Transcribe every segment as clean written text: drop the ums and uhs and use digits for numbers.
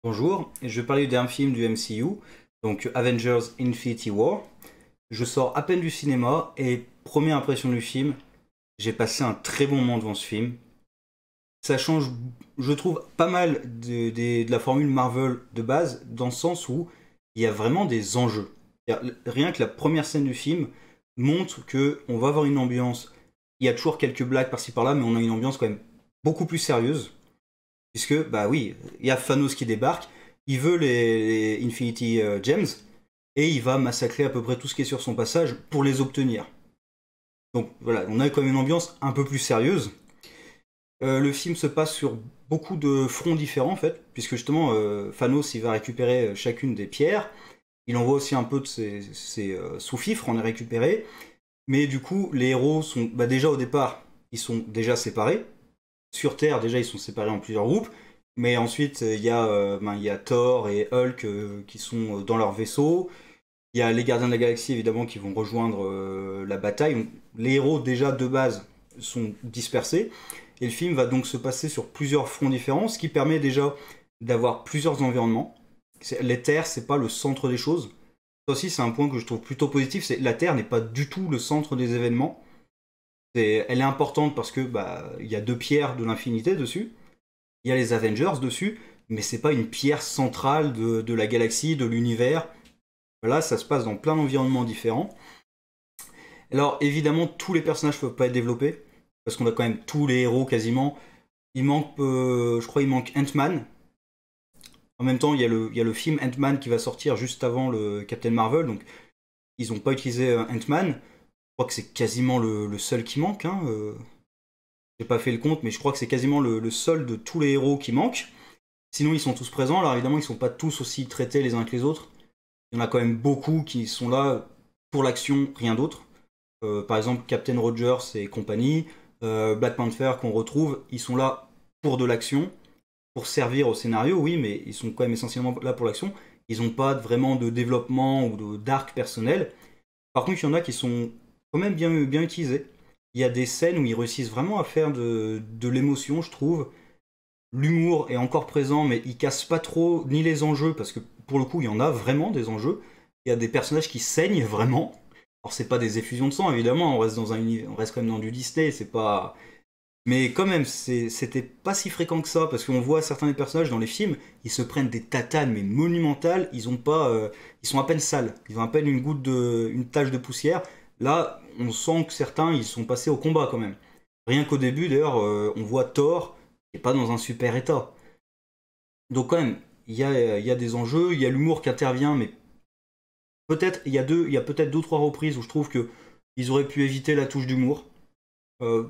Bonjour, et je vais parler d'un film du MCU, donc Avengers Infinity War. Je sors à peine du cinéma et première impression du film, j'ai passé un très bon moment devant ce film. Ça change, je trouve, pas mal de la formule Marvel de base, dans le sens où il y a vraiment des enjeux. Rien que la première scène du film montre que on va avoir une ambiance. Il y a toujours quelques blagues par-ci par-là, mais on a une ambiance quand même beaucoup plus sérieuse. Puisque, bah oui, il y a Thanos qui débarque, il veut les Infinity Gems, et il va massacrer à peu près tout ce qui est sur son passage pour les obtenir. Donc voilà, on a quand même une ambiance un peu plus sérieuse. Le film se passe sur beaucoup de fronts différents en fait, puisque justement Thanos il va récupérer chacune des pierres, il envoie aussi un peu de ses sous-fifres en les récupérer, mais du coup les héros sont déjà au départ, ils sont déjà séparés, sur Terre, déjà, ils sont séparés en plusieurs groupes. Mais ensuite, il y a Thor et Hulk qui sont dans leur vaisseau. Il y a les Gardiens de la Galaxie, évidemment, qui vont rejoindre la bataille. Donc, les héros, déjà, de base, sont dispersés. Et le film va donc se passer sur plusieurs fronts différents, ce qui permet déjà d'avoir plusieurs environnements. Les terres, c'est pas le centre des choses. Ça aussi, c'est un point que je trouve plutôt positif. C'est la Terre n'est pas du tout le centre des événements. Elle est importante parce que il y a deux pierres de l'infinité dessus. Il y a les Avengers dessus, mais c'est pas une pierre centrale de la galaxie, de l'univers. Là, ça se passe dans plein d'environnements différents. Alors, évidemment, tous les personnages ne peuvent pas être développés, parce qu'on a quand même tous les héros quasiment. Il manque, je crois, il manque Ant-Man. En même temps, il y a le film Ant-Man qui va sortir juste avant le Captain Marvel, donc ils n'ont pas utilisé Ant-Man. Je crois que c'est quasiment le seul qui manque. Hein. J'ai pas fait le compte, mais je crois que c'est quasiment le seul de tous les héros qui manque. Sinon, ils sont tous présents. Alors évidemment, ils sont pas tous aussi traités les uns que les autres. Il y en a quand même beaucoup qui sont là pour l'action, rien d'autre. Par exemple, Captain Rogers et compagnie, Black Panther qu'on retrouve, ils sont là pour de l'action, pour servir au scénario, oui, mais ils sont quand même essentiellement là pour l'action. Ils n'ont pas vraiment de développement ou d'arc personnel. Par contre, il y en a qui sont quand même bien utilisés. Il y a des scènes où ils réussissent vraiment à faire de l'émotion, je trouve. L'humour est encore présent, mais il casse pas trop ni les enjeux, parce que pour le coup, il y en a vraiment des enjeux. Il y a des personnages qui saignent vraiment. Alors, c'est pas des effusions de sang, évidemment, on reste quand même dans du Disney, c'est pas. Mais quand même, c'était pas si fréquent que ça, parce qu'on voit certains des personnages dans les films, ils se prennent des tatanes, mais monumentales, ils ont pas. Ils sont à peine sales, ils ont à peine une tache de poussière. Là, on sent que certains, ils sont passés au combat quand même. Rien qu'au début, d'ailleurs, on voit Thor, qui est pas dans un super état. Donc quand même, il y a des enjeux, il y a l'humour qui intervient, mais peut-être il y a peut-être deux trois reprises où je trouve que ils auraient pu éviter la touche d'humour.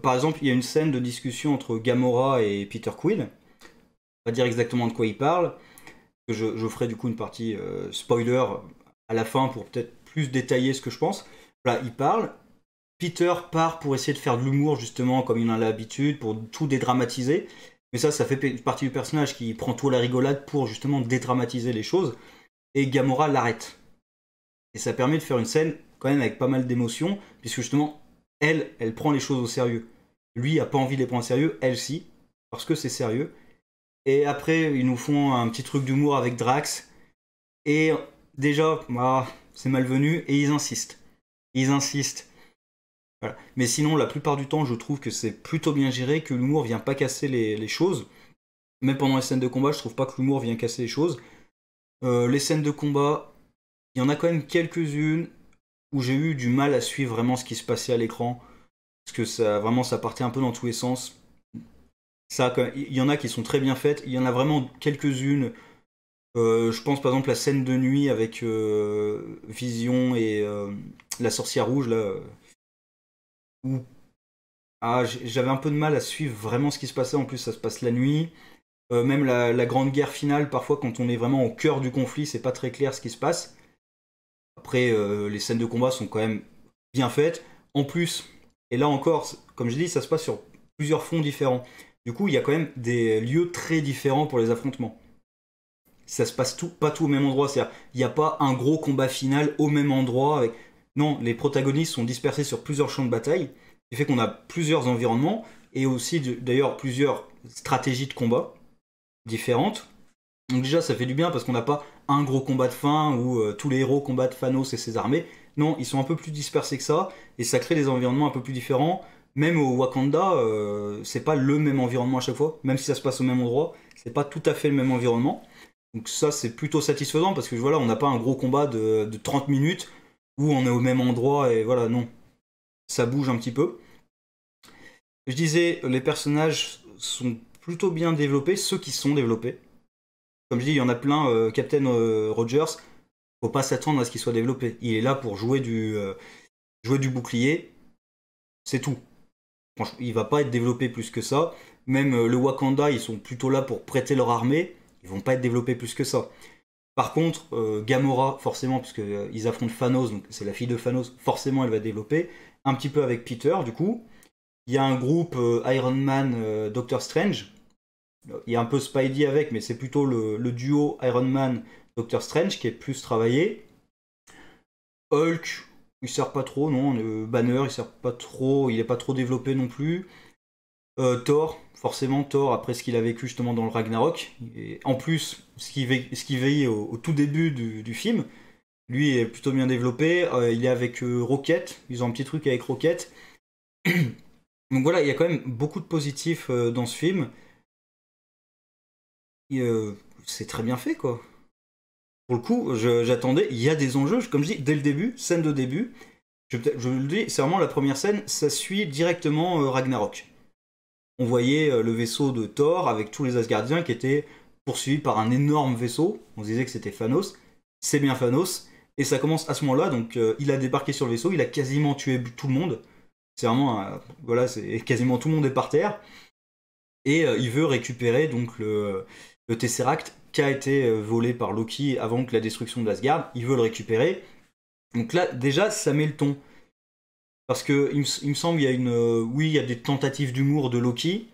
Par exemple, il y a une scène de discussion entre Gamora et Peter Quill. Pas dire exactement de quoi ils parlent. Je ferai du coup une partie spoiler à la fin pour peut-être plus détailler ce que je pense. Voilà, ils parlent. Peter part pour essayer de faire de l'humour justement comme il en a l'habitude, pour tout dédramatiser. Mais ça fait partie du personnage qui prend tout à la rigolade pour justement dédramatiser les choses. Et Gamora l'arrête. Et ça permet de faire une scène quand même avec pas mal d'émotions, puisque justement, elle prend les choses au sérieux. Lui a pas envie de les prendre au sérieux, elle si, parce que c'est sérieux. Et après, ils nous font un petit truc d'humour avec Drax. Et déjà, c'est malvenu, et ils insistent. Ils insistent. Voilà. Mais sinon, la plupart du temps, je trouve que c'est plutôt bien géré, que l'humour vient pas casser les choses. Même pendant les scènes de combat, je trouve pas que l'humour vient casser les choses. Les scènes de combat, il y en a quand même quelques-unes où j'ai eu du mal à suivre vraiment ce qui se passait à l'écran. Parce que ça, vraiment, ça partait un peu dans tous les sens. Il y en a qui sont très bien faites. Il y en a vraiment quelques-unes. Je pense par exemple à la scène de nuit avec Vision et la sorcière rouge, là. Où j'avais un peu de mal à suivre vraiment ce qui se passait. En plus, ça se passe la nuit. Même la grande guerre finale, parfois, quand on est vraiment au cœur du conflit, c'est pas très clair ce qui se passe. Après, les scènes de combat sont quand même bien faites. En plus, et là encore, comme je dis, ça se passe sur plusieurs fonds différents. Du coup, il y a quand même des lieux très différents pour les affrontements. Ça se passe pas tout au même endroit. C'est-à-dire, il n'y a pas un gros combat final au même endroit. Non, les protagonistes sont dispersés sur plusieurs champs de bataille. Ce qui fait qu'on a plusieurs environnements et aussi d'ailleurs plusieurs stratégies de combat différentes. Donc déjà, ça fait du bien parce qu'on n'a pas un gros combat de fin où tous les héros combattent Thanos et ses armées. Non, ils sont un peu plus dispersés que ça, et ça crée des environnements un peu plus différents. Même au Wakanda, c'est pas le même environnement à chaque fois, même si ça se passe au même endroit, c'est pas tout à fait le même environnement. Donc ça, c'est plutôt satisfaisant parce que voilà, on n'a pas un gros combat de 30 minutes où on est au même endroit et voilà, non. Ça bouge un petit peu. Je disais, les personnages sont plutôt bien développés, ceux qui sont développés. Comme je dis, il y en a plein, Captain Rogers, faut pas s'attendre à ce qu'il soit développé. Il est là pour jouer du bouclier, c'est tout. Franchement, il va pas être développé plus que ça. Même le Wakanda, ils sont plutôt là pour prêter leur armée, ils vont pas être développés plus que ça. Par contre, Gamora, forcément, parce qu'ils affrontent Thanos, donc c'est la fille de Thanos, forcément elle va développer. Un petit peu avec Peter, du coup. Il y a un groupe Iron Man, Doctor Strange. Il y a un peu Spidey avec, mais c'est plutôt le duo Iron Man, Doctor Strange qui est plus travaillé. Hulk, il sert pas trop, non. Banner, il sert pas trop, il est pas trop développé non plus. Thor, forcément Thor, après ce qu'il a vécu justement dans le Ragnarok. Et en plus, ce qui veille au tout début du film, lui est plutôt bien développé. Il est avec Rocket, ils ont un petit truc avec Rocket. Donc voilà, il y a quand même beaucoup de positifs dans ce film. C'est très bien fait, quoi. Pour le coup, j'attendais, il y a des enjeux, comme je dis, dès le début, scène de début. Je le dis, c'est vraiment la première scène, ça suit directement Ragnarok. On voyait le vaisseau de Thor avec tous les Asgardiens qui étaient poursuivis par un énorme vaisseau. On se disait que c'était Thanos. C'est bien Thanos. Et ça commence à ce moment-là, donc il a débarqué sur le vaisseau, il a quasiment tué tout le monde. C'est vraiment, voilà, c'est quasiment tout le monde est par terre. Et il veut récupérer donc le Tesseract qui a été volé par Loki avant que la destruction d'Asgard. Il veut le récupérer. Donc là, déjà, ça met le ton. Parce que il me semble qu'il y a oui, il y a des tentatives d'humour de Loki,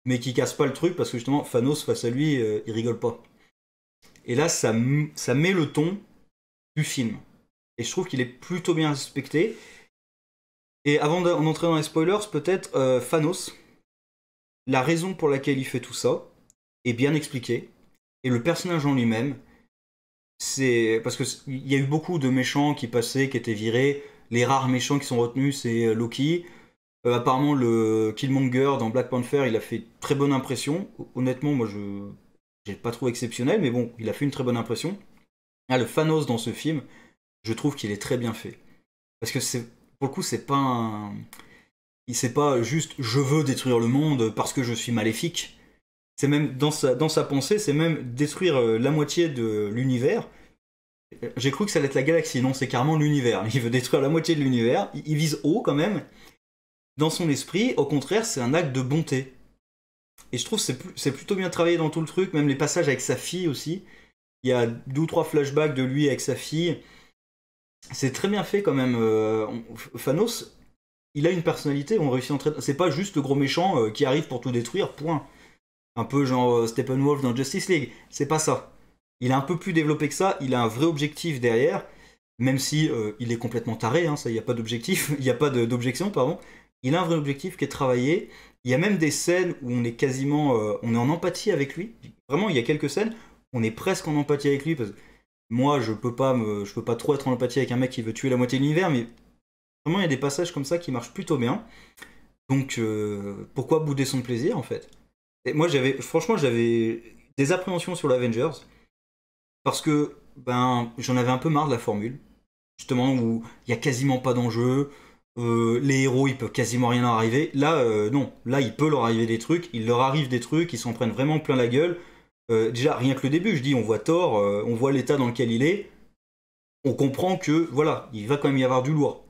mais qui cassent pas le truc parce que justement, Thanos face à lui, il rigole pas. Et là, ça met le ton du film. Et je trouve qu'il est plutôt bien respecté. Et avant d'entrer dans les spoilers, peut-être Thanos, la raison pour laquelle il fait tout ça est bien expliquée. Et le personnage en lui-même, c'est parce qu'il y a eu beaucoup de méchants qui passaient, qui étaient virés. Les rares méchants qui sont retenus, c'est Loki. Apparemment, le Killmonger dans Black Panther, il a fait très bonne impression. Honnêtement, moi, je n'ai pas trouvé exceptionnel, mais bon, il a fait une très bonne impression. Ah, le Thanos dans ce film, je trouve qu'il est très bien fait. Parce que pour le coup, c'est pas un... C'est pas juste je veux détruire le monde parce que je suis maléfique. C'est même dans sa pensée, c'est même détruire la moitié de l'univers. J'ai cru que ça allait être la galaxie, non, c'est carrément l'univers. Il veut détruire la moitié de l'univers, il vise haut quand même. Dans son esprit, au contraire, c'est un acte de bonté. Et je trouve que c'est plutôt bien travaillé dans tout le truc, même les passages avec sa fille aussi. Il y a 2 ou 3 flashbacks de lui avec sa fille. C'est très bien fait quand même. Thanos, il a une personnalité, on réussit à entrer. C'est pas juste le gros méchant qui arrive pour tout détruire, point. Un peu genre Steppenwolf dans Justice League. C'est pas ça. Il est un peu plus développé que ça, il a un vrai objectif derrière, même si il est complètement taré, hein, ça, il n'y a pas d'objectif, il n'y a pas d'objection, pardon. Il a un vrai objectif qui est travaillé. Il y a même des scènes où on est quasiment, on est en empathie avec lui. Vraiment, il y a quelques scènes, on est presque en empathie avec lui, parce que moi, je peux pas trop être en empathie avec un mec qui veut tuer la moitié de l'univers, mais vraiment, il y a des passages comme ça qui marchent plutôt bien. Donc, pourquoi bouder son plaisir, en fait? Et moi, franchement, j'avais des appréhensions sur l'Avengers, parce que j'en avais un peu marre de la formule, justement où il y a quasiment pas d'enjeu, les héros il peut quasiment rien leur arriver. Là non, là il peut leur arriver des trucs, il leur arrive des trucs, ils s'en prennent vraiment plein la gueule. Déjà rien que le début, je dis on voit Thor, on voit l'état dans lequel il est, on comprend que voilà, il va quand même y avoir du lourd.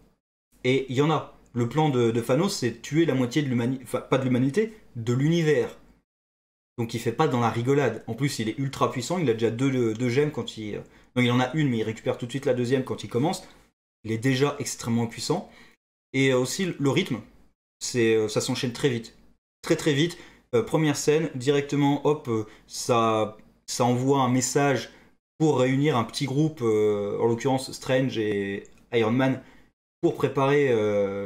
Et il y en a. Le plan de Thanos c'est de tuer la moitié de l'humanité, enfin pas de l'humanité, de l'univers. Donc il fait pas dans la rigolade. En plus, il est ultra puissant. Il a déjà deux gemmes quand il. Non, il en a une, mais il récupère tout de suite la deuxième quand il commence. Il est déjà extrêmement puissant. Et aussi le rythme, ça s'enchaîne très vite. Très très vite. Première scène, directement, hop, ça envoie un message pour réunir un petit groupe, en l'occurrence Strange et Iron Man, pour préparer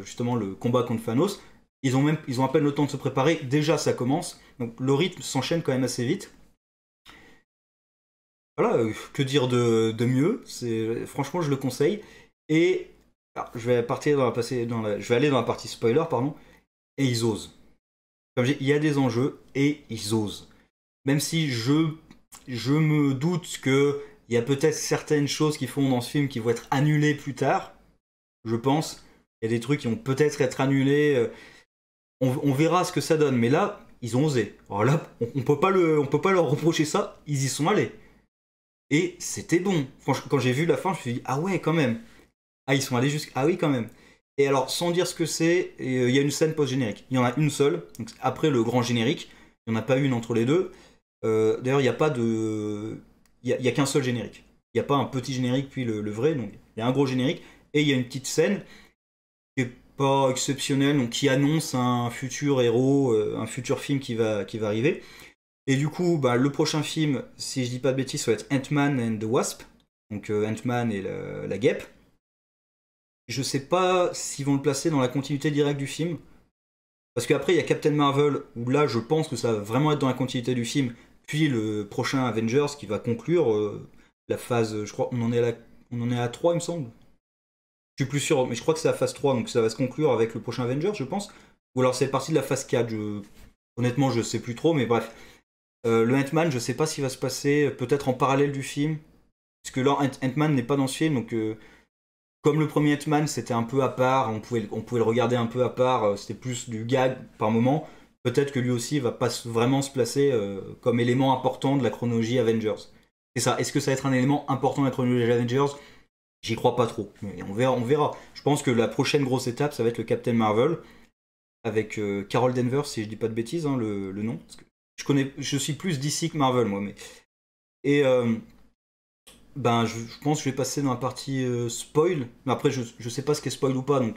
justement le combat contre Thanos. Ils ont à peine le temps de se préparer, déjà ça commence. Donc le rythme s'enchaîne quand même assez vite. voilà, que dire de mieux? Franchement, je le conseille. Et alors, je vais partir je vais aller dans la partie spoiler, pardon. Et ils osent. Il y a des enjeux et ils osent. Même si je me doute que il y a peut-être certaines choses qui font dans ce film qui vont être annulées plus tard. Je pense. Il y a des trucs qui vont peut-être être annulés. On verra ce que ça donne. Mais là, ils ont osé. Alors là, on on peut pas leur reprocher ça. Ils y sont allés. Et c'était bon. Franchement, quand j'ai vu la fin, je me suis dit, ah ouais, quand même. Ah, ils sont allés jusqu'à... Ah oui, quand même. Et alors, sans dire ce que c'est, il y a une scène post-générique. Il y en a une seule, donc après le grand générique. Il n'y en a pas une entre les deux. D'ailleurs, il n'y a pas de... Il y a qu'un seul générique. Il n'y a pas un petit générique puis le vrai. Donc, il y a un gros générique. Et il y a une petite scène qui est pas exceptionnelle, donc qui annonce un futur héros, un futur film qui va arriver. Et du coup, bah, le prochain film, si je dis pas de bêtises, ça va être Ant-Man and the Wasp. Donc Ant-Man et la guêpe. Je sais pas s'ils vont le placer dans la continuité directe du film. Parce qu'après, il y a Captain Marvel, où là, je pense que ça va vraiment être dans la continuité du film. Puis le prochain Avengers qui va conclure la phase, je crois, on en est à 3, il me semble. Je suis plus sûr, mais je crois que c'est la phase 3, donc ça va se conclure avec le prochain Avengers, je pense. Ou alors c'est partie de la phase 4, honnêtement, je sais plus trop, mais bref. Le Ant-Man, je sais pas s'il va se passer peut-être en parallèle du film. Parce que là, Ant-Man n'est pas dans ce film, donc comme le premier Ant-Man, c'était un peu à part, on pouvait le regarder un peu à part, c'était plus du gag par moment. Peut-être que lui aussi va pas vraiment se placer comme élément important de la chronologie Avengers. C'est ça. Est-ce que ça va être un élément important de la chronologie Avengers? J'y crois pas trop. Mais on verra, on verra. Je pense que la prochaine grosse étape, ça va être le Captain Marvel avec Carol Danvers, si je dis pas de bêtises, hein, le nom. Parce que je suis plus DC que Marvel, moi. Et ben, je pense que je vais passer dans la partie spoil. Mais après, je sais pas ce qu'est spoil ou pas. Donc,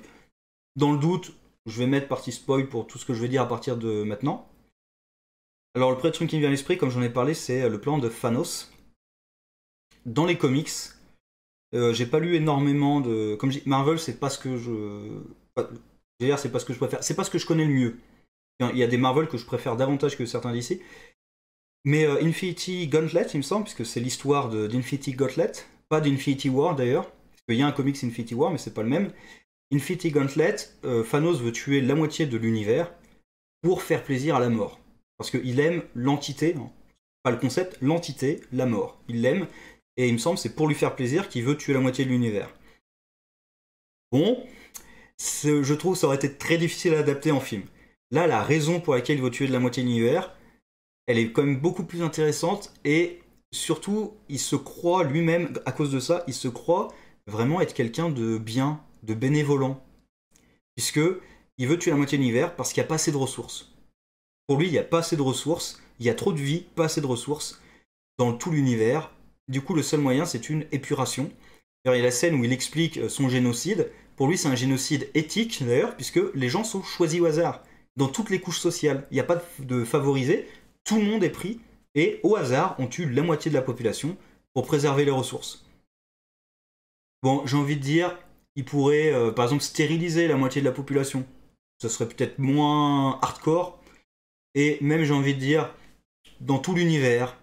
dans le doute, je vais mettre partie spoil pour tout ce que je vais dire à partir de maintenant. Alors, le premier truc qui me vient à l'esprit, comme j'en ai parlé, c'est le plan de Thanos. Dans les comics, j'ai pas lu énormément de. Comme je dis, Marvel, c'est pas ce que je. D'ailleurs, c'est pas ce que je préfère. C'est pas ce que je connais le mieux. Il y a des Marvel que je préfère davantage que certains d'ici. Mais Infinity Gauntlet, il me semble, puisque c'est l'histoire d'Infinity Gauntlet, pas d'Infinity War d'ailleurs, parce qu'il y a un comics Infinity War, mais c'est pas le même. Infinity Gauntlet, Thanos veut tuer la moitié de l'univers pour faire plaisir à la mort. Parce qu'il aime l'entité, hein, pas le concept, l'entité, la mort. Il l'aime, et il me semble c'est pour lui faire plaisir qu'il veut tuer la moitié de l'univers. Bon, je trouve que ça aurait été très difficile à adapter en film. Là, la raison pour laquelle il veut tuer de la moitié de l'univers, elle est quand même beaucoup plus intéressante et surtout, il se croit lui-même, à cause de ça, il se croit vraiment être quelqu'un de bien, de bénévolent. Puisque il veut tuer la moitié de l'univers parce qu'il n'y a pas assez de ressources. Pour lui, il n'y a pas assez de ressources, il y a trop de vie, pas assez de ressources dans tout l'univers. Du coup, le seul moyen, c'est une épuration. D'ailleurs, il y a la scène où il explique son génocide. Pour lui, c'est un génocide éthique, d'ailleurs, puisque les gens sont choisis au hasard. Dans toutes les couches sociales, il n'y a pas de favorisés, tout le monde est pris, et au hasard, on tue la moitié de la population pour préserver les ressources. Bon, j'ai envie de dire, il pourrait, par exemple, stériliser la moitié de la population. Ça serait peut-être moins hardcore. Et même, j'ai envie de dire, dans tout l'univers,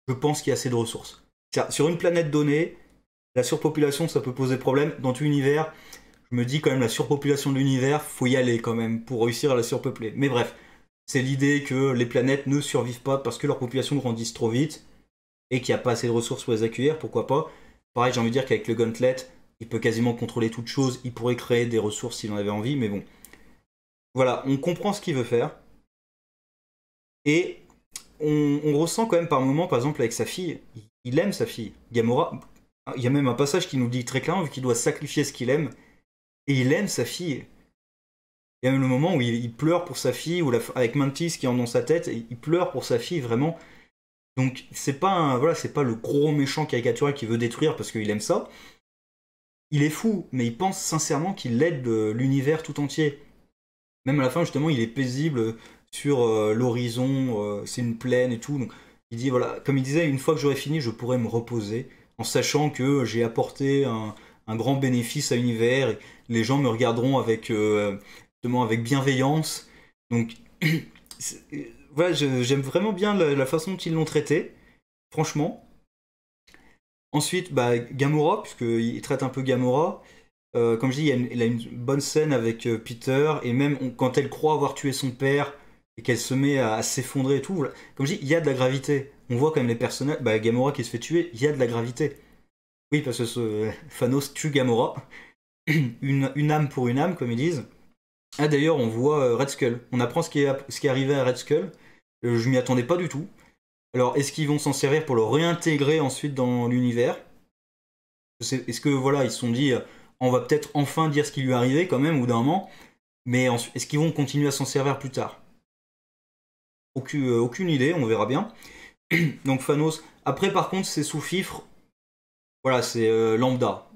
je pense qu'il y a assez de ressources. Sur une planète donnée, la surpopulation, ça peut poser problème. Dans tout l'univers, je me dis quand même, la surpopulation de l'univers, faut y aller quand même pour réussir à la surpeupler. Mais bref, c'est l'idée que les planètes ne survivent pas parce que leur population grandisse trop vite et qu'il n'y a pas assez de ressources pour les accueillir, pourquoi pas. Pareil, j'ai envie de dire qu'avec le Gauntlet, il peut quasiment contrôler toute chose, il pourrait créer des ressources s'il en avait envie, mais bon. Voilà, on comprend ce qu'il veut faire. Et on ressent quand même par moments, par exemple avec sa fille, il aime sa fille. Gamora, il y a même un passage qui nous dit très clairement, vu qu'il doit sacrifier ce qu'il aime, et il aime sa fille. Il y a même le moment où il pleure pour sa fille, ou avec Mantis qui est dans sa tête, et il pleure pour sa fille, vraiment. Donc c'est pas voilà, c'est pas le gros méchant caricatural qui veut détruire parce qu'il aime ça. Il est fou, mais il pense sincèrement qu'il aide l'univers tout entier. Même à la fin, justement, il est paisible sur l'horizon, c'est une plaine et tout. Donc il dit, voilà, comme il disait, une fois que j'aurai fini, je pourrai me reposer, en sachant que j'ai apporté un grand bénéfice à l'univers, et les gens me regarderont avec, justement, avec bienveillance. Donc voilà, j'aime vraiment bien la façon dont ils l'ont traité, franchement. Ensuite, bah, Gamora, puisqu'il traite un peu Gamora. Comme je dis, il a une bonne scène avec Peter, et même quand elle croit avoir tué son père, et qu'elle se met à s'effondrer et tout, voilà. Comme je dis, il y a de la gravité. On voit quand même les personnages, bah, Gamora qui se fait tuer, il y a de la gravité. Oui, parce que Thanos tue Gamora, une âme pour une âme, comme ils disent. Ah d'ailleurs, on voit Red Skull. On apprend ce qui est arrivé à Red Skull. Je m'y attendais pas du tout. Alors, est-ce qu'ils vont s'en servir pour le réintégrer ensuite dans l'univers? Est-ce que voilà, ils se sont dit, on va peut-être enfin dire ce qui lui est arrivé quand même, au bout d'un moment, mais est-ce qu'ils vont continuer à s'en servir plus tard? Aucune idée, on verra bien. Donc Thanos. Après, par contre, c'est sous-fifre. Voilà, c'est lambda.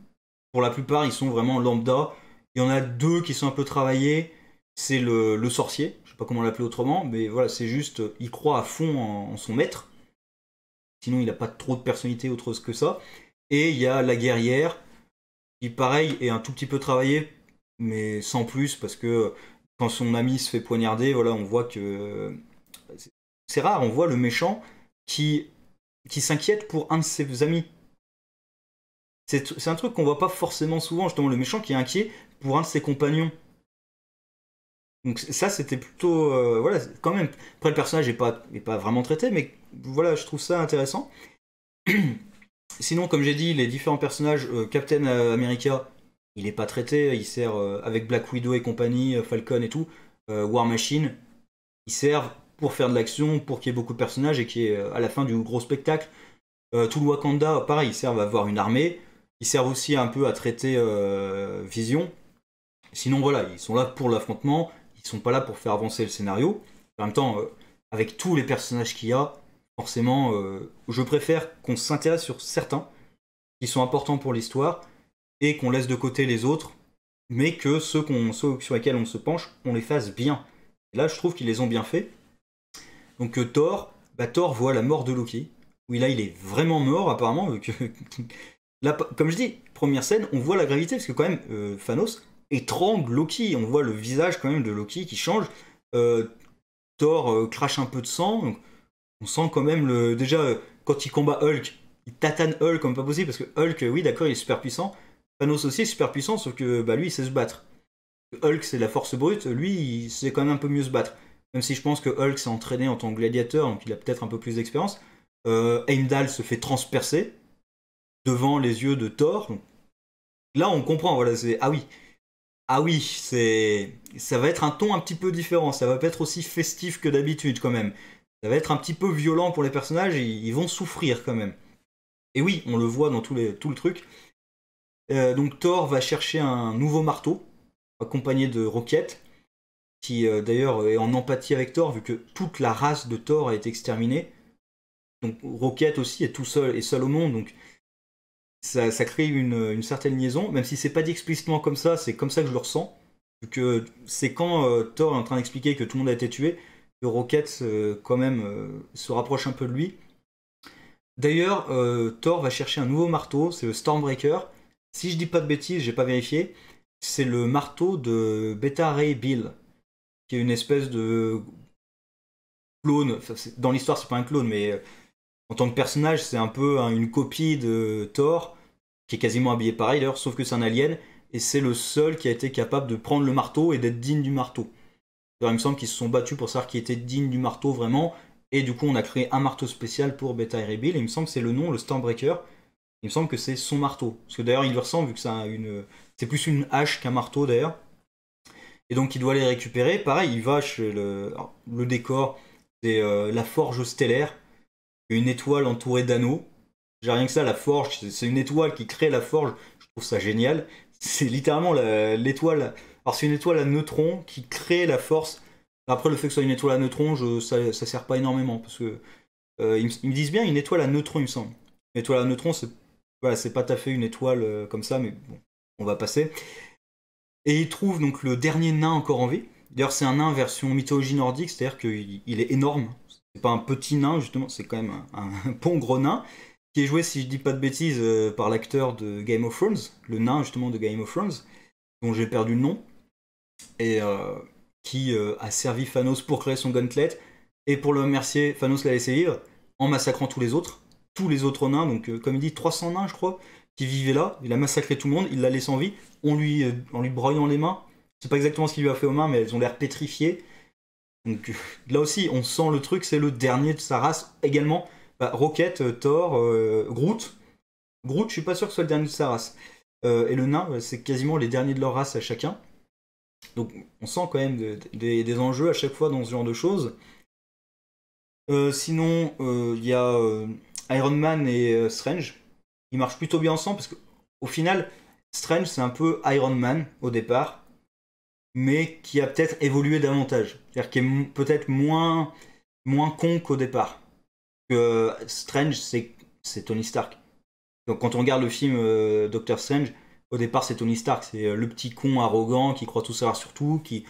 Pour la plupart, ils sont vraiment lambda. Il y en a deux qui sont un peu travaillés. C'est le sorcier, je sais pas comment l'appeler autrement, mais voilà, c'est juste, il croit à fond en son maître. Sinon, il n'a pas trop de personnalité autre que ça. Et il y a la guerrière, qui pareil est un tout petit peu travaillée, mais sans plus, parce que quand son ami se fait poignarder, voilà, on voit que c'est rare, on voit le méchant qui, qui s'inquiète pour un de ses amis. C'est un truc qu'on voit pas forcément souvent, justement, le méchant qui est inquiet pour un de ses compagnons. Donc ça, c'était plutôt... voilà, quand même. Après, le personnage est pas vraiment traité, mais voilà, je trouve ça intéressant. Sinon, comme j'ai dit, les différents personnages, Captain America, il est pas traité, il sert avec Black Widow et compagnie, Falcon et tout, War Machine, ils servent pour faire de l'action, pour qu'il y ait beaucoup de personnages et qu'il y ait à la fin du gros spectacle. Tout le Wakanda, pareil, ils servent à avoir une armée, ils servent aussi un peu à traiter Vision. Sinon, voilà, ils sont là pour l'affrontement, ils sont pas là pour faire avancer le scénario. En même temps, avec tous les personnages qu'il y a, forcément, je préfère qu'on s'intéresse sur certains qui sont importants pour l'histoire et qu'on laisse de côté les autres, mais que ceux sur lesquels on se penche, on les fasse bien. Et là, je trouve qu'ils les ont bien fait. Donc Thor, bah, Thor voit la mort de Loki. Oui, là, il est vraiment mort, apparemment. Là, comme je dis, première scène, on voit la gravité, parce que quand même, Thanos étrangle Loki. On voit le visage quand même de Loki qui change. Euh, Thor crache un peu de sang. Donc on sent quand même déjà quand il combat Hulk, il tatane Hulk comme pas possible parce que Hulk, oui d'accord, il est super puissant. Thanos aussi est super puissant, sauf que bah, lui il sait se battre. Hulk c'est la force brute, lui il sait quand même un peu mieux se battre. Même si je pense que Hulk s'est entraîné en tant que gladiateur, donc il a peut-être un peu plus d'expérience. Heimdall se fait transpercer devant les yeux de Thor. Donc, là on comprend, voilà, c'est ah oui, ça va être un ton un petit peu différent, ça va pas être aussi festif que d'habitude quand même. Ça va être un petit peu violent pour les personnages, ils vont souffrir quand même. Et oui, on le voit dans tout le truc. Donc Thor va chercher un nouveau marteau, accompagné de Rocket, qui d'ailleurs est en empathie avec Thor, vu que toute la race de Thor a été exterminée. Donc Rocket aussi est tout seul, et seul au monde, donc ça crée une certaine liaison, même si c'est pas dit explicitement comme ça, c'est comme ça que je le ressens. Vu que c'est quand Thor est en train d'expliquer que tout le monde a été tué, que Rocket quand même se rapproche un peu de lui. D'ailleurs, Thor va chercher un nouveau marteau, c'est le Stormbreaker. Si je dis pas de bêtises, j'ai pas vérifié, c'est le marteau de Beta Ray Bill, qui est une espèce de clone. Enfin, dans l'histoire, c'est pas un clone, mais en tant que personnage, c'est un peu une copie de Thor, qui est quasiment habillé pareil d'ailleurs, sauf que c'est un alien, et c'est le seul qui a été capable de prendre le marteau et d'être digne du marteau. Alors, il me semble qu'ils se sont battus pour savoir qui était digne du marteau vraiment, et du coup on a créé un marteau spécial pour Beta Ray Bill, et il me semble que c'est le nom, le Stormbreaker. Il me semble que c'est son marteau, parce que d'ailleurs il lui ressemble vu que c'est plus une hache qu'un marteau d'ailleurs. Et donc il doit les récupérer. Pareil, il va chez le décor, c'est la forge stellaire, une étoile entourée d'anneaux. J'ai rien que ça, la forge, c'est une étoile qui crée la forge. Je trouve ça génial. C'est littéralement l'étoile. Alors c'est une étoile à neutrons qui crée la force. Après le fait que ce soit une étoile à neutrons, ça sert pas énormément parce que ils me disent bien une étoile à neutrons, il me semble. Une étoile à neutrons, c'est voilà, c'est pas tout à fait une étoile comme ça, mais bon, on va passer. Et il trouve donc le dernier nain encore en vie. D'ailleurs, c'est un nain version mythologie nordique, c'est-à-dire qu'il est énorme. C'est pas un petit nain, justement, c'est quand même un bon gros nain, qui est joué, si je dis pas de bêtises, par l'acteur de Game of Thrones, le nain justement de Game of Thrones, dont j'ai perdu le nom, et qui a servi Thanos pour créer son gauntlet, et pour le remercier, Thanos l'a laissé vivre, en massacrant tous les autres. tous les autres nains, donc comme il dit 300 nains je crois, qui vivaient là, il a massacré tout le monde, il la laisse en vie, en lui broyant les mains, je sais pas exactement ce qu'il lui a fait aux mains, mais elles ont l'air pétrifiées, donc là aussi on sent le truc, c'est le dernier de sa race, également, Rocket, Thor, Groot, je suis pas sûr que ce soit le dernier de sa race, et le nain, c'est quasiment les derniers de leur race à chacun, donc on sent quand même des enjeux à chaque fois dans ce genre de choses. Sinon, il y a Iron Man et Strange. Ils marchent plutôt bien ensemble parce qu'au final, Strange c'est un peu Iron Man au départ, mais qui a peut-être évolué davantage. C'est-à-dire qui est peut-être moins con qu'au départ. Que Strange c'est Tony Stark. Donc quand on regarde le film Doctor Strange, au départ c'est Tony Stark, c'est le petit con arrogant qui croit tout savoir sur tout, qui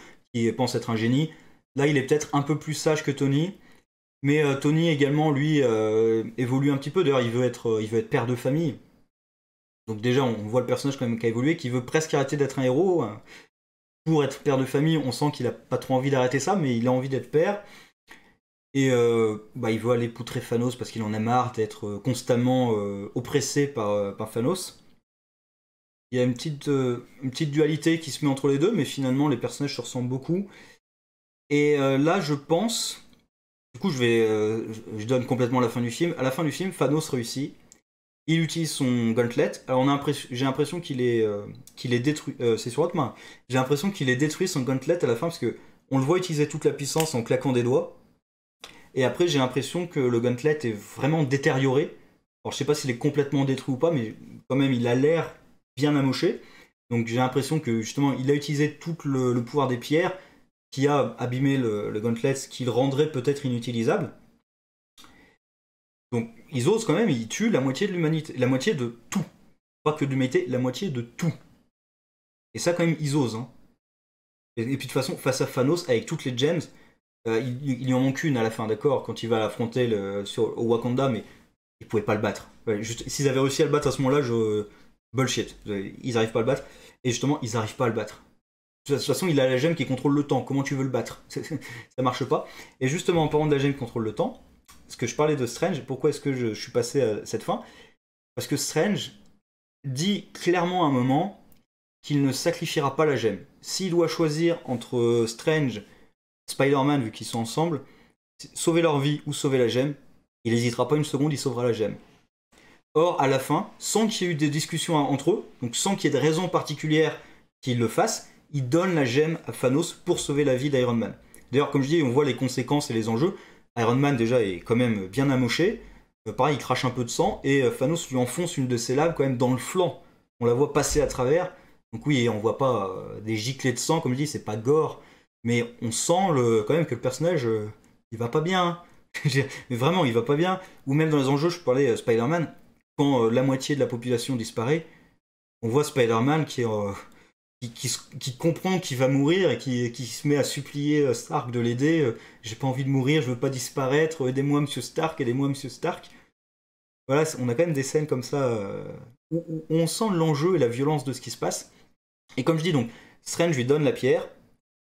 pense être un génie. Là il est peut-être un peu plus sage que Tony. Mais Tony également, lui, évolue un petit peu. D'ailleurs, il veut être père de famille. Donc déjà, on voit le personnage quand même qui a évolué, qui veut presque arrêter d'être un héros. Pour être père de famille, on sent qu'il a pas trop envie d'arrêter ça, mais il a envie d'être père. Et il veut aller poutrer Thanos parce qu'il en a marre d'être constamment oppressé par Thanos. Il y a une petite dualité qui se met entre les deux, mais finalement, les personnages se ressemblent beaucoup. Et là, je pense... Du coup, je donne complètement la fin du film. À la fin du film, Thanos réussit. Il utilise son gauntlet. Alors, j'ai l'impression qu'il est détruit. C'est sur votre main. J'ai l'impression qu'il est détruit son gauntlet à la fin parce que on le voit utiliser toute la puissance en claquant des doigts. Et après, j'ai l'impression que le gauntlet est vraiment détérioré. Alors, je sais pas s'il est complètement détruit ou pas, mais quand même, il a l'air bien amoché. Donc, j'ai l'impression que justement, il a utilisé tout le pouvoir des pierres qui a abîmé le gauntlet, ce qui le rendrait peut-être inutilisable. Donc ils osent quand même, ils tuent la moitié de l'humanité, la moitié de tout. Pas que de l'humanité, la moitié de tout. Et ça quand même, ils osent. Hein. Et puis de toute façon, face à Thanos, avec toutes les gems, il y en manque une à la fin, d'accord, quand il va l'affronter au Wakanda, mais ils pouvaient pas le battre. Ouais, s'ils avaient réussi à le battre à ce moment-là, bullshit. Ils arrivent pas à le battre. Et justement, ils arrivent pas à le battre. De toute façon, il a la gemme qui contrôle le temps. Comment tu veux le battre? Ça marche pas. Et justement, en parlant de la gemme qui contrôle le temps, parce que je parlais de Strange, pourquoi est-ce que je suis passé à cette fin? Parce que Strange dit clairement à un moment qu'il ne sacrifiera pas la gemme. S'il doit choisir entre Strange, Spider-Man, vu qu'ils sont ensemble, sauver leur vie ou sauver la gemme, il n'hésitera pas une seconde, il sauvera la gemme. Or, à la fin, sans qu'il y ait eu des discussions entre eux, donc sans qu'il y ait de raison particulière qu'il le fasse, il donne la gemme à Thanos pour sauver la vie d'Iron Man. D'ailleurs, comme je dis, on voit les conséquences et les enjeux. Iron Man, déjà, est quand même bien amoché. Pareil, il crache un peu de sang. Et Thanos lui enfonce une de ses lames quand même dans le flanc. On la voit passer à travers. Donc oui, on voit pas des giclées de sang, comme je dis, c'est pas gore. Mais on sent quand même que le personnage, il va pas bien. Mais vraiment, il va pas bien. Ou même dans les enjeux, je parlais Spider-Man, quand la moitié de la population disparaît, on voit Spider-Man qui comprend qu'il va mourir et qui se met à supplier Stark de l'aider. J'ai pas envie de mourir, je veux pas disparaître, aidez-moi Monsieur Stark, aidez-moi Monsieur Stark. Voilà, on a quand même des scènes comme ça où on sent l'enjeu et la violence de ce qui se passe. Et comme je dis donc, Strange lui donne la pierre,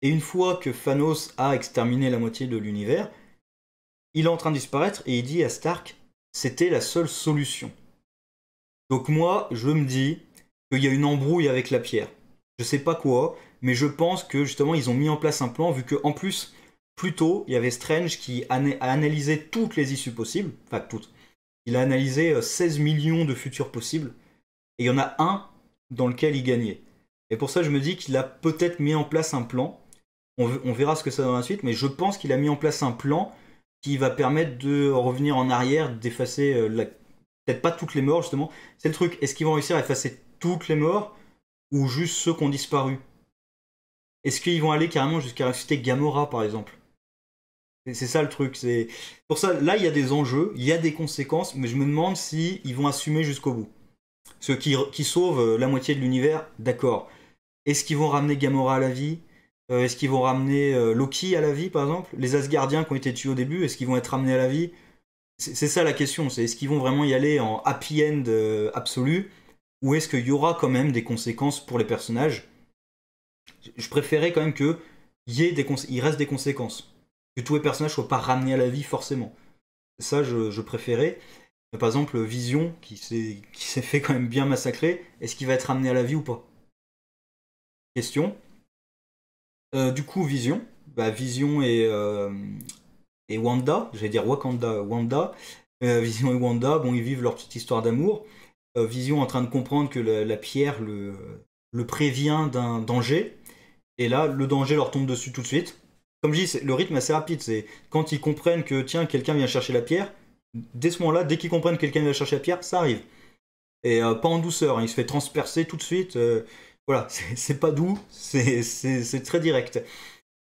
et une fois que Thanos a exterminé la moitié de l'univers, il est en train de disparaître et il dit à Stark, c'était la seule solution. Donc moi, je me dis qu'il y a une embrouille avec la pierre. Je sais pas quoi, mais je pense que justement ils ont mis en place un plan, vu qu'en plus, plus tôt, il y avait Strange qui a analysé toutes les issues possibles, enfin toutes. Il a analysé 16 millions de futurs possibles, et il y en a un dans lequel il gagnait. Et pour ça, je me dis qu'il a peut-être mis en place un plan. On verra ce que ça donne dans la suite, mais je pense qu'il a mis en place un plan qui va permettre de revenir en arrière, d'effacer peut-être pas toutes les morts justement. C'est le truc, est-ce qu'ils vont réussir à effacer toutes les morts ou juste ceux qui ont disparu? Est-ce qu'ils vont aller carrément jusqu'à ressusciter Gamora par exemple? C'est ça le truc. C'est pour ça, là il y a des enjeux, il y a des conséquences, mais je me demande si ils vont assumer jusqu'au bout. Ceux qui sauvent la moitié de l'univers, d'accord. Est-ce qu'ils vont ramener Gamora à la vie? Est-ce qu'ils vont ramener Loki à la vie par exemple? Les Asgardiens qui ont été tués au début, est-ce qu'ils vont être ramenés à la vie? C'est ça la question, c'est est-ce qu'ils vont vraiment y aller en happy end absolu, ou est-ce qu'il y aura quand même des conséquences pour les personnages? Je préférais quand même qu'il il reste des conséquences. Que tous les personnages ne soient pas ramenés à la vie forcément. Ça, je préférais. Mais par exemple, Vision, qui s'est fait quand même bien massacrer, est-ce qu'il va être ramené à la vie ou pas? Question. Du coup, Vision. Bah, Vision et Wanda, j'allais dire Wakanda, Wanda. Vision et Wanda, bon, ils vivent leur petite histoire d'amour. Vision en train de comprendre que la pierre le prévient d'un danger. Et là, le danger leur tombe dessus tout de suite. Comme je dis, le rythme est assez rapide. C'est quand ils comprennent que, tiens, quelqu'un vient chercher la pierre, dès ce moment-là, dès qu'ils comprennent que quelqu'un vient chercher la pierre, ça arrive. Et pas en douceur, hein, il se fait transpercer tout de suite. Voilà, c'est pas doux, c'est très direct.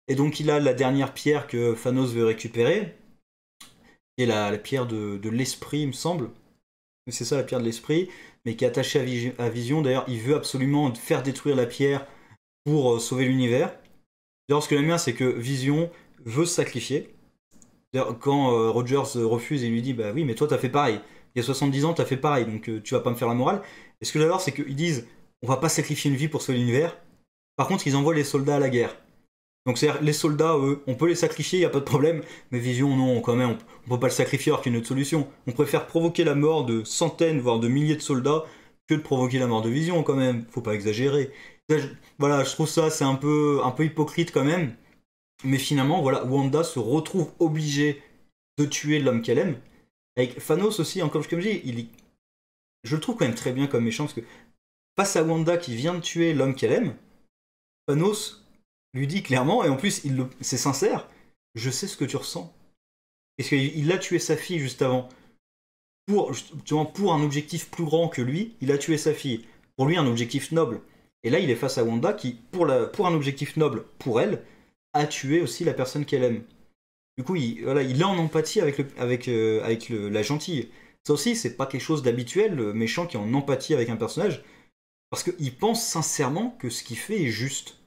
Et donc il a la dernière pierre que Thanos veut récupérer, qui est la pierre de l'esprit, il me semble. C'est ça la pierre de l'esprit, mais qui est attachée à Vision. D'ailleurs, il veut absolument faire détruire la pierre pour sauver l'univers. D'ailleurs, ce que j'aime bien, c'est que Vision veut se sacrifier. D'ailleurs, quand Rogers refuse et lui dit bah oui, mais toi t'as fait pareil. Il y a 70 ans, t'as fait pareil, donc tu vas pas me faire la morale. Et ce que j'adore, c'est qu'ils disent on va pas sacrifier une vie pour sauver l'univers. Par contre, ils envoient les soldats à la guerre. Donc c'est-à-dire les soldats, eux, on peut les sacrifier, il y a pas de problème. Mais Vision, non, quand même, on peut pas le sacrifier alors qu'il y a une autre solution. On préfère provoquer la mort de centaines, voire de milliers de soldats que de provoquer la mort de Vision, quand même. Faut pas exagérer. Voilà, je trouve ça, c'est un peu hypocrite quand même. Mais finalement, voilà, Wanda se retrouve obligée de tuer l'homme qu'elle aime. Avec Thanos aussi, comme je dis, je le trouve quand même très bien comme méchant, parce que face à Wanda qui vient de tuer l'homme qu'elle aime, Thanos lui dit clairement, et en plus c'est sincère, je sais ce que tu ressens. Parce qu'il a tué sa fille juste avant. Justement, pour un objectif plus grand que lui, il a tué sa fille. Pour lui, un objectif noble. Et là, il est face à Wanda qui, pour un objectif noble pour elle, a tué aussi la personne qu'elle aime. Du coup, voilà, il est en empathie avec la gentille. Ça aussi, c'est pas quelque chose d'habituel, le méchant qui est en empathie avec un personnage, parce qu'il pense sincèrement que ce qu'il fait est juste.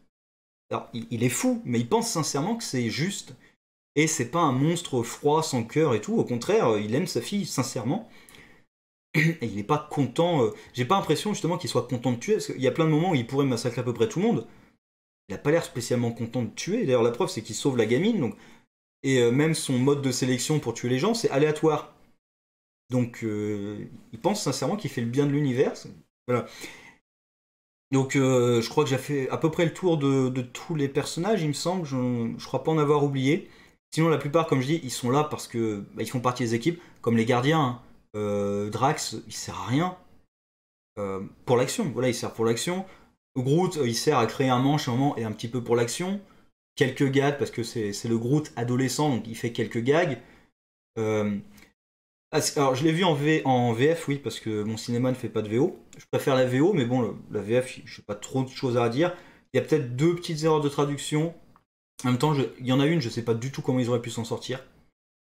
Alors, il est fou, mais il pense sincèrement que c'est juste. Et c'est pas un monstre froid, sans cœur et tout. Au contraire, il aime sa fille sincèrement. Et il n'est pas content. J'ai pas l'impression justement qu'il soit content de tuer, parce qu'il y a plein de moments où il pourrait massacrer à peu près tout le monde. Il a pas l'air spécialement content de tuer. D'ailleurs, la preuve, c'est qu'il sauve la gamine. Donc, et même son mode de sélection pour tuer les gens, c'est aléatoire. Donc il pense sincèrement qu'il fait le bien de l'univers. Voilà. Donc je crois que j'ai fait à peu près le tour de tous les personnages, il me semble. Je crois pas en avoir oublié. Sinon, la plupart, comme je dis, ils sont là parce que ils font partie des équipes, comme les gardiens, hein. Drax, il sert à rien pour l'action. Voilà, il sert pour l'action. Groot, il sert à créer un manche à un moment et un petit peu pour l'action. Quelques gags, parce que c'est le Groot adolescent, donc il fait quelques gags. Euh, alors, je l'ai vu en VF, oui, parce que mon cinéma ne fait pas de VO. Je préfère la VO, mais bon, la VF, je n'ai pas trop de choses à dire. Il y a peut-être deux petites erreurs de traduction. En même temps, il y en a une, je ne sais pas du tout comment ils auraient pu s'en sortir.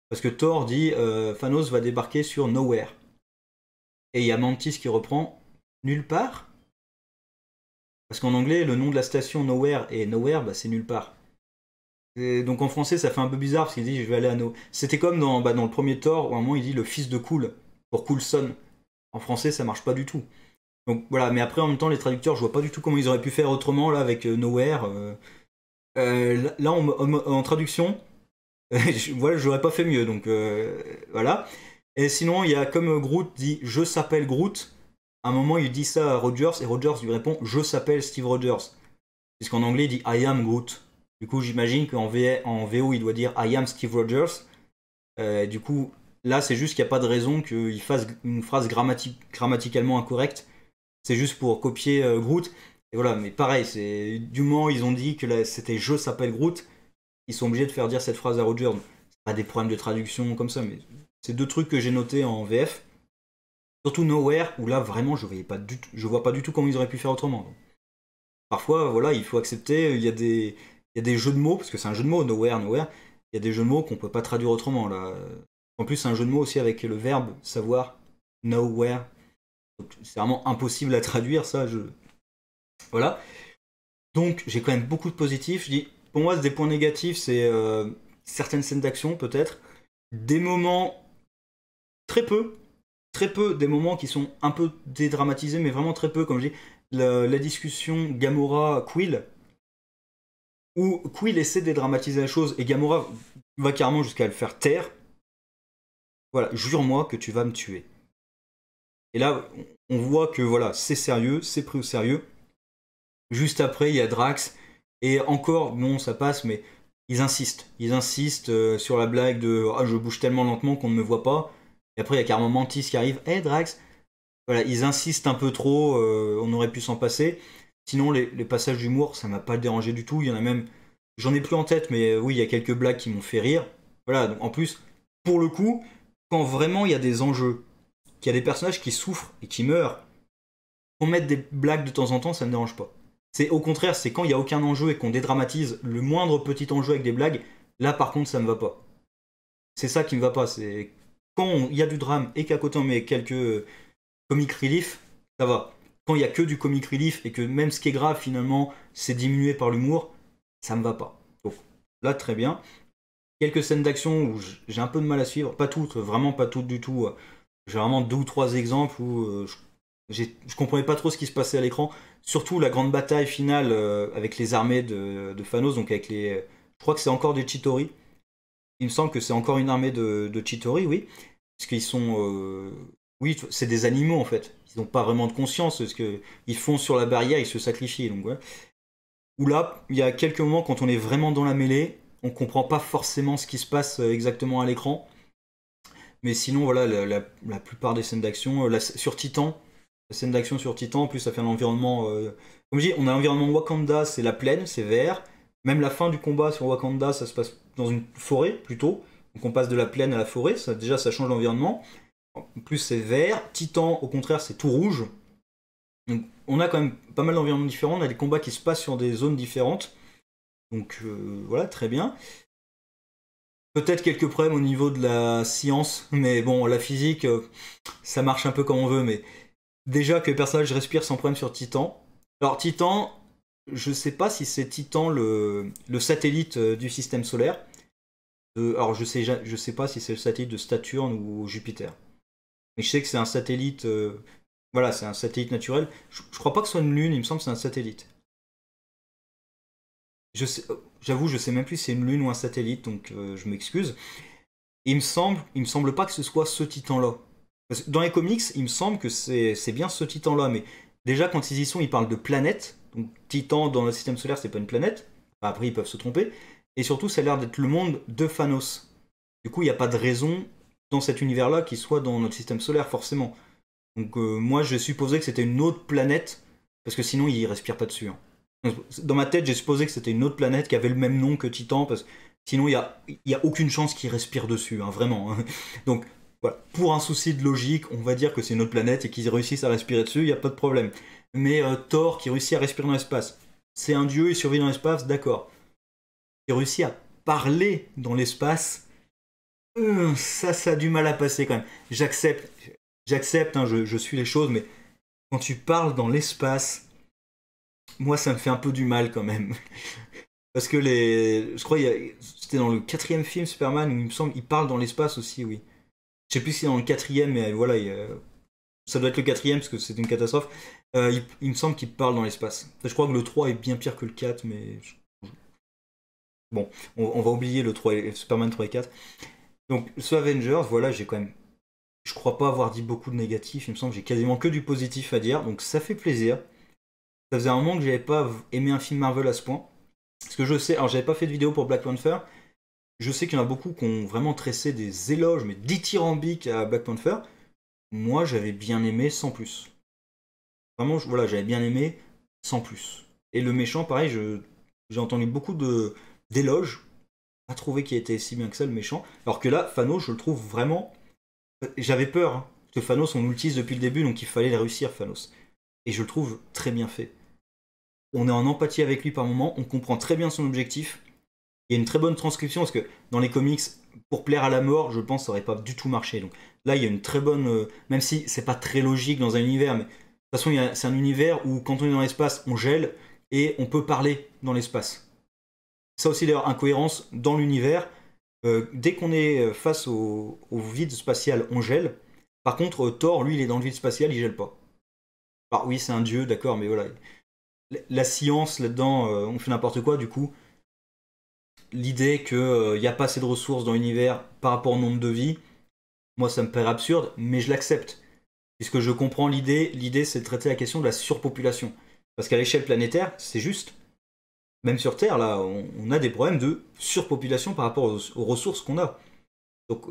Parce que Thor dit Thanos va débarquer sur Nowhere. Et il y a Mantis qui reprend nulle part. Parce qu'en anglais, le nom de la station Nowhere et Nowhere, bah, c'est nulle part. Et donc en français, ça fait un peu bizarre parce qu'il dit je vais aller à No. C'était comme dans le premier Thor où à un moment il dit le fils de Cool pour Coulson. En français, ça marche pas du tout. Donc voilà, mais après en même temps, les traducteurs, je vois pas du tout comment ils auraient pu faire autrement là avec Nowhere. Là, en traduction, voilà, j'aurais pas fait mieux. Donc voilà. Et sinon, il y a comme Groot dit je s'appelle Groot. À un moment, il dit ça à Rogers et Rogers lui répond je s'appelle Steve Rogers. Puisqu'en anglais, il dit I am Groot. Du coup, j'imagine en VO, il doit dire I am Steve Rogers. Du coup, là, c'est juste qu'il n'y a pas de raison qu'il fasse une phrase grammaticalement incorrecte. C'est juste pour copier Groot. Et voilà, mais pareil, du moment où ils ont dit que c'était je s'appelle Groot, ils sont obligés de faire dire cette phrase à Rogers. C'est pas des problèmes de traduction comme ça, mais c'est deux trucs que j'ai notés en VF. Surtout Nowhere, où là, vraiment, je vois pas du tout comment ils auraient pu faire autrement. Donc, parfois, voilà, il faut accepter, il y a des jeux de mots, parce que c'est un jeu de mots, nowhere, nowhere, il y a des jeux de mots qu'on peut pas traduire autrement, là. En plus, c'est un jeu de mots aussi avec le verbe savoir, nowhere. Donc, c'est vraiment impossible à traduire, ça, Voilà. Donc, j'ai quand même beaucoup de positifs. Je dis, pour moi, des points négatifs, c'est certaines scènes d'action, peut-être. Des moments, très peu, des moments qui sont un peu dédramatisés, mais vraiment très peu, comme je dis, la discussion Gamora-Quill, où Quill essaie de dédramatiser la chose et Gamora va carrément jusqu'à le faire taire. Voilà, jure-moi que tu vas me tuer. Et là, on voit que voilà, c'est sérieux, c'est pris au sérieux. Juste après, il y a Drax. Et encore, non, ça passe, mais ils insistent. Ils insistent sur la blague de ah, je bouge tellement lentement qu'on ne me voit pas. Et après, il y a carrément Mantis qui arrive. Hé, Drax! Voilà, ils insistent un peu trop, on aurait pu s'en passer. Sinon, les passages d'humour, ça m'a pas dérangé du tout. Il y en a même, j'en ai plus en tête, mais oui, il y a quelques blagues qui m'ont fait rire. Voilà, donc, en plus, pour le coup, quand vraiment il y a des enjeux, qu'il y a des personnages qui souffrent et qui meurent, qu'on mette des blagues de temps en temps, ça me dérange pas. C'est au contraire, c'est quand il y a aucun enjeu et qu'on dédramatise le moindre petit enjeu avec des blagues, là par contre ça me va pas. C'est ça qui me va pas, c'est quand il y a du drame et qu'à côté on met quelques comic relief, ça va. Quand il y a que du comic relief et que même ce qui est grave finalement c'est diminué par l'humour, ça me va pas. Donc là très bien. Quelques scènes d'action où j'ai un peu de mal à suivre, pas toutes, vraiment pas toutes du tout. J'ai vraiment deux ou trois exemples où je comprenais pas trop ce qui se passait à l'écran. Surtout la grande bataille finale avec les armées de Thanos, donc avec les. Je crois que c'est encore des Chitauri. Il me semble que c'est encore une armée de Chitauri, oui. Parce qu'ils sont. Oui, c'est des animaux en fait. Ils n'ont pas vraiment de conscience. Parce qu'ils font sur la barrière, ils se sacrifient. Donc, ouais. Où là, il y a quelques moments quand on est vraiment dans la mêlée, on comprend pas forcément ce qui se passe exactement à l'écran. Mais sinon, voilà, la plupart des scènes d'action, sur Titan, la scène d'action sur Titan, en plus ça fait un environnement. Comme je dis, on a l'environnement Wakanda, c'est la plaine, c'est vert. Même la fin du combat sur Wakanda, ça se passe dans une forêt plutôt. Donc on passe de la plaine à la forêt, ça, déjà ça change l'environnement. En plus c'est vert. Titan, au contraire, c'est tout rouge. Donc on a quand même pas mal d'environnements différents, on a des combats qui se passent sur des zones différentes. Donc voilà, très bien. Peut-être quelques problèmes au niveau de la science, mais bon, la physique, ça marche un peu comme on veut, mais déjà que les personnages respirent sans problème sur Titan. Alors Titan, je sais pas si c'est Titan le satellite du système solaire. Alors je sais pas si c'est le satellite de Saturne ou Jupiter. Mais je sais que c'est un satellite, voilà, c'est un satellite naturel. Je crois pas que ce soit une lune, il me semble que c'est un satellite. J'avoue, je sais même plus si c'est une lune ou un satellite, donc je m'excuse. Il me semble pas que ce soit ce titan-là. Parce que dans les comics, il me semble que c'est bien ce titan-là, mais déjà quand ils y sont, ils parlent de planète. Donc Titan dans le système solaire, c'est pas une planète. Enfin, après, ils peuvent se tromper. Et surtout, ça a l'air d'être le monde de Thanos. Du coup, il n'y a pas de raison dans cet univers-là qu'il soit dans notre système solaire, forcément. Donc moi, je supposais que c'était une autre planète, parce que sinon, il respire pas dessus. Hein. Dans ma tête, j'ai supposé que c'était une autre planète qui avait le même nom que Titan, parce que sinon, il y a aucune chance qu'il respire dessus, hein, vraiment. Hein. Donc, voilà. Pour un souci de logique, on va dire que c'est une autre planète et qu'ils réussissent à respirer dessus, il n'y a pas de problème. Mais Thor, qui réussit à respirer dans l'espace, c'est un dieu, il survit dans l'espace, d'accord. Il réussit à parler dans l'espace, ça a du mal à passer quand même. J'accepte, hein, je suis les choses, mais quand tu parles dans l'espace, moi ça me fait un peu du mal quand même. Parce que je crois c'était dans le quatrième film Superman où il me semble il parle dans l'espace aussi, oui. Je sais plus si c'est dans le quatrième, mais voilà, ça doit être le quatrième parce que c'est une catastrophe. Il me semble qu'il parle dans l'espace. Je crois que le 3 est bien pire que le 4, mais bon, on va oublier le 3 Superman 3 et 4. Donc ce Avengers, voilà, j'ai quand même, je crois pas avoir dit beaucoup de négatifs. Il me semble que j'ai quasiment que du positif à dire, donc ça fait plaisir. Ça faisait un moment que j'avais pas aimé un film Marvel à ce point. Parce que je sais, alors j'avais pas fait de vidéo pour Black Panther. Je sais qu'il y en a beaucoup qui ont vraiment tressé des éloges, mais dithyrambiques à Black Panther. Moi, j'avais bien aimé sans plus. Vraiment, voilà, j'avais bien aimé sans plus. Et le méchant, pareil, j'ai entendu beaucoup d'éloges. Pas trouvé qu'il était si bien que ça, le méchant. Alors que là, Thanos, je le trouve vraiment. J'avais peur, hein, parce que Thanos, on l'utilise depuis le début, donc il fallait le réussir, Thanos. Et je le trouve très bien fait. On est en empathie avec lui par moment, on comprend très bien son objectif. Il y a une très bonne transcription parce que dans les comics, pour plaire à la mort, je pense que ça aurait pas du tout marché. Donc là, il y a une très bonne, même si c'est pas très logique dans un univers, mais de toute façon, c'est un univers où quand on est dans l'espace, on gèle et on peut parler dans l'espace. Ça aussi d'ailleurs, incohérence dans l'univers. Dès qu'on est face au vide spatial, on gèle. Par contre, Thor, lui, il est dans le vide spatial, il gèle pas. Alors oui, c'est un dieu, d'accord, mais voilà. La science là-dedans, on fait n'importe quoi, du coup. L'idée qu'il n'y a pas assez de ressources dans l'univers par rapport au nombre de vies, moi ça me paraît absurde, mais je l'accepte. Puisque je comprends l'idée c'est de traiter la question de la surpopulation. Parce qu'à l'échelle planétaire, c'est juste. Même sur Terre, là, on a des problèmes de surpopulation par rapport aux ressources qu'on a. Donc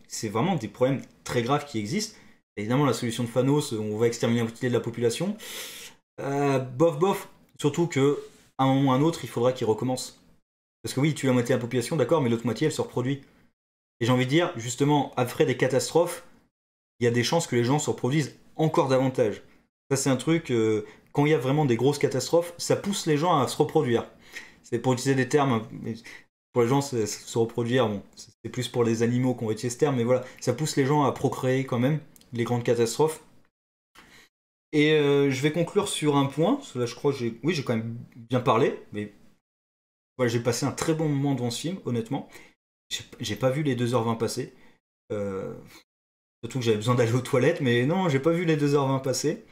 c'est vraiment des problèmes très graves qui existent. Évidemment, la solution de Thanos, on va exterminer la moitié de la population. Bof bof. Surtout que à un moment ou à un autre, il faudra qu'il recommence. Parce que oui, il tue la moitié de la population, d'accord, mais l'autre moitié, elle se reproduit. Et j'ai envie de dire, justement, après des catastrophes, il y a des chances que les gens se reproduisent encore davantage. Ça, c'est un truc, quand il y a vraiment des grosses catastrophes, ça pousse les gens à se reproduire. C'est pour utiliser des termes, mais pour les gens, se reproduire, bon, c'est plus pour les animaux qu'on va utiliser ce terme, mais voilà, ça pousse les gens à procréer quand même, les grandes catastrophes. Et je vais conclure sur un point, parce que là je crois que j'ai quand même bien parlé, mais voilà, j'ai passé un très bon moment devant ce film, honnêtement. J'ai pas vu les 2h20 passer. Euh, Surtout que j'avais besoin d'aller aux toilettes, mais non, j'ai pas vu les 2h20 passer.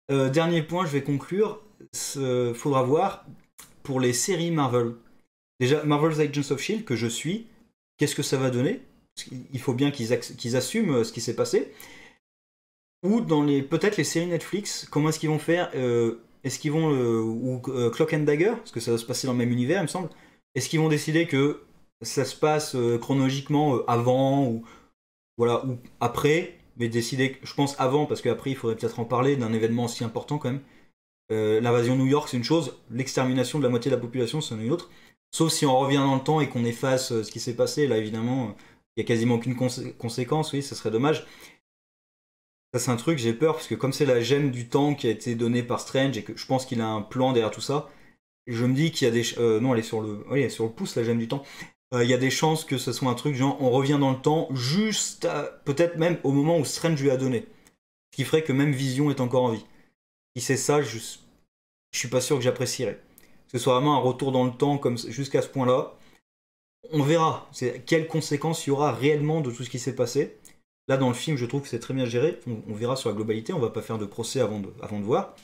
Dernier point, je vais conclure. Faudra voir pour les séries Marvel. Déjà, Marvel's Agents of Shield, que je suis, qu'est-ce que ça va donner? Il faut bien qu'ils assument ce qui s'est passé. Ou dans peut-être les séries Netflix, comment est-ce qu'ils vont faire? Est-ce qu'ils vont ou Cloak and Dagger, parce que ça va se passer dans le même univers, il me semble. Est-ce qu'ils vont décider que ça se passe chronologiquement avant ou voilà ou après, mais décider, je pense avant parce qu'après il faudrait peut-être en parler d'un événement aussi important quand même. L'invasion de New York c'est une chose, l'extermination de la moitié de la population c'est une autre. Sauf si on revient dans le temps et qu'on efface ce qui s'est passé, là évidemment il y a quasiment aucune conséquence, oui, ça serait dommage. Ça c'est un truc, j'ai peur, parce que comme c'est la gemme du temps qui a été donnée par Strange, et que je pense qu'il a un plan derrière tout ça, je me dis qu'il y a des... non, elle est sur oui, elle est sur le pouce, la gemme du temps. Il y a des chances que ce soit un truc genre, on revient dans le temps, juste peut-être même au moment où Strange lui a donné. Ce qui ferait que même Vision est encore en vie. Si c'est ça, je suis pas sûr que j'apprécierais. Que ce soit vraiment un retour dans le temps comme jusqu'à ce point-là. On verra quelles conséquences il y aura réellement de tout ce qui s'est passé. Là, dans le film, je trouve que c'est très bien géré. On verra sur la globalité, on va pas faire de procès avant de voir.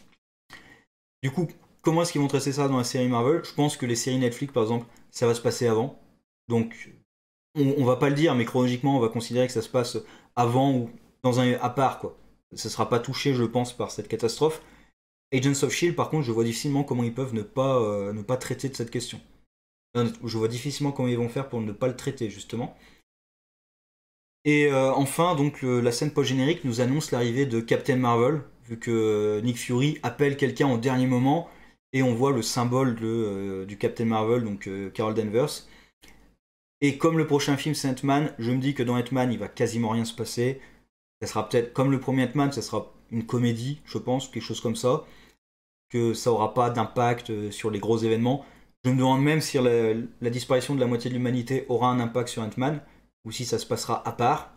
Du coup, comment est-ce qu'ils vont traiter ça dans la série Marvel? Je pense que les séries Netflix, par exemple, ça va se passer avant. Donc, on va pas le dire, mais chronologiquement, on va considérer que ça se passe avant ou dans un à part, quoi. Ça sera pas touché, je pense, par cette catastrophe. Agents of Shield, par contre, je vois difficilement comment ils peuvent ne pas traiter de cette question. Je vois difficilement comment ils vont faire pour ne pas le traiter, justement. Et enfin, donc la scène post-générique nous annonce l'arrivée de Captain Marvel, vu que Nick Fury appelle quelqu'un au dernier moment, et on voit le symbole du Captain Marvel, donc Carol Danvers. Et comme le prochain film c'est Ant-Man, je me dis que dans Ant-Man il va quasiment rien se passer. Ça sera peut-être comme le premier Ant-Man, ça sera une comédie, je pense, quelque chose comme ça. Que ça aura pas d'impact sur les gros événements. Je me demande même si la disparition de la moitié de l'humanité aura un impact sur Ant-Man, ou si ça se passera à part.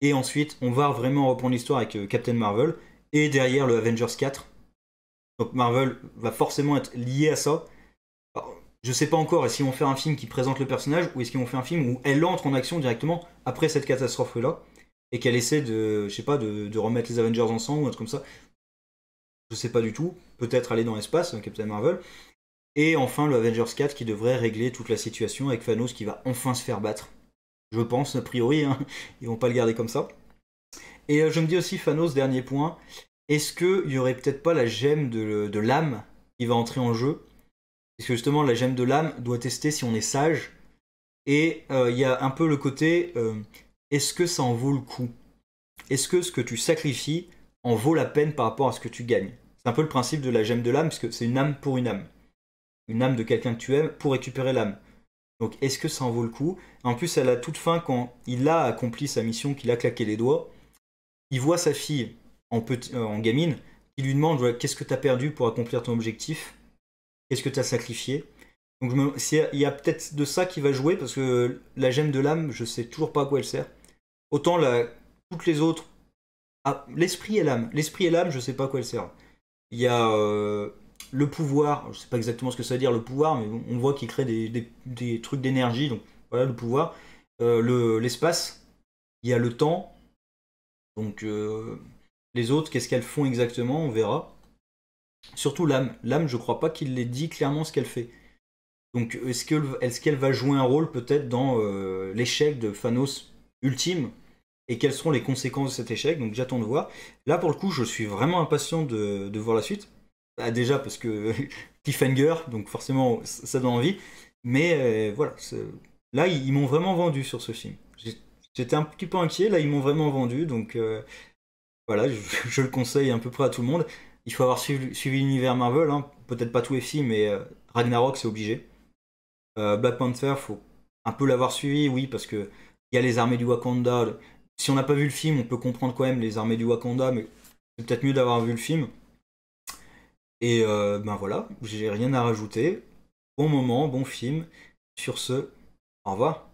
Et ensuite, on va vraiment reprendre l'histoire avec Captain Marvel, et derrière le Avengers 4. Donc Marvel va forcément être lié à ça. Alors, je sais pas encore, est-ce qu'ils vont faire un film qui présente le personnage, ou est-ce qu'ils vont faire un film où elle entre en action directement après cette catastrophe-là, et qu'elle essaie de, je sais pas, de remettre les Avengers ensemble, ou un truc comme ça. Je sais pas du tout. Peut-être aller dans l'espace, Captain Marvel. Et enfin le Avengers 4 qui devrait régler toute la situation avec Thanos qui va enfin se faire battre. Je pense, a priori, hein. Ils vont pas le garder comme ça. Et je me dis aussi, Thanos, dernier point, est-ce qu'il y aurait peut-être pas la gemme de l'âme qui va entrer en jeu? Parce que justement, la gemme de l'âme doit tester si on est sage. Et il y a un peu le côté, est-ce que ça en vaut le coup? Est-ce que ce que tu sacrifies en vaut la peine par rapport à ce que tu gagnes? C'est un peu le principe de la gemme de l'âme, puisque c'est une âme pour une âme. Une âme de quelqu'un que tu aimes pour récupérer l'âme. Donc est-ce que ça en vaut le coup? En plus, à la toute fin, quand il a accompli sa mission, qu'il a claqué les doigts, il voit sa fille en gamine, qui lui demande voilà, qu'est-ce que tu as perdu pour accomplir ton objectif? Qu'est-ce que tu as sacrifié? Donc il y a peut-être de ça qui va jouer, parce que la gemme de l'âme, je sais toujours pas à quoi elle sert. Autant toutes les autres... Ah, l'esprit et l'âme. L'esprit et l'âme, je sais pas à quoi elle sert. Il y a le pouvoir, je sais pas exactement ce que ça veut dire le pouvoir, mais on voit qu'il crée des trucs d'énergie, donc voilà le pouvoir. L'espace, il y a le temps, donc les autres, qu'est-ce qu'elles font exactement, on verra. Surtout l'âme. L'âme, je crois pas qu'il l'ait dit clairement ce qu'elle fait. Donc est-ce qu'elle va jouer un rôle peut-être dans l'échec de Thanos ultime? et quelles seront les conséquences de cet échec. Donc j'attends de voir. Là pour le coup, je suis vraiment impatient de voir la suite. Bah, déjà parce que cliffhanger, donc forcément ça donne envie. Mais voilà, là ils m'ont vraiment vendu sur ce film. J'étais un petit peu inquiet, là ils m'ont vraiment vendu, donc voilà, je le conseille à peu près à tout le monde. Il faut avoir suivi l'univers Marvel, hein. Peut-être pas tous les films, mais Ragnarok c'est obligé. Black Panther, faut un peu l'avoir suivi, oui, parce que il y a les armées du Wakanda. Si on n'a pas vu le film, on peut comprendre quand même les armées du Wakanda, mais c'est peut-être mieux d'avoir vu le film. Et ben voilà, j'ai rien à rajouter. Bon moment, bon film. Sur ce, au revoir.